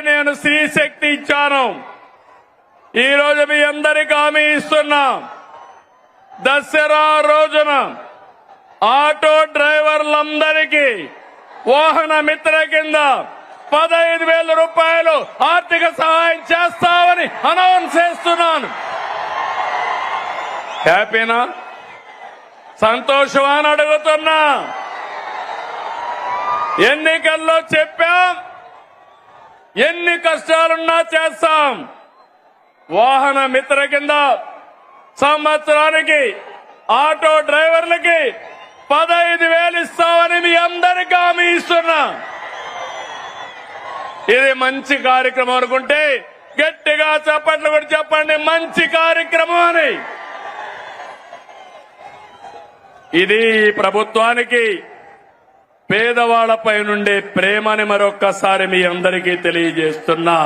నేను స్త్రీ శక్తి ఇచ్చాను. ఈ రోజు మీ అందరికీ హామీ ఇస్తున్నా, దసరా రోజున ఆటో డ్రైవర్లందరికీ వాహన మిత్ర కింద 15,000 రూపాయలు ఆర్థిక సహాయం చేస్తామని అనౌన్స్ చేస్తున్నాను. హ్యాపీనా? సంతోషమా అని అడుగుతున్నా. ఎన్నికల్లో చెప్పాం, ఎన్ని కష్టాలున్నా చేస్తాం. వాహన మిత్ర కింద సంవత్సరానికి ఆటో డ్రైవర్లకి 15,000 ఇస్తామని మీ అందరికీ హామీ ఇస్తున్నా. ఇది మంచి కార్యక్రమం అనుకుంటే గట్టిగా చప్పట్లు కూడా చెప్పండి, మంచి కార్యక్రమం అని. ఇది ప్రభుత్వానికి పేదవాళ్లపై నుండే ప్రేమని మరొక్కసారి మీ అందరికీ తెలియజేస్తున్నా.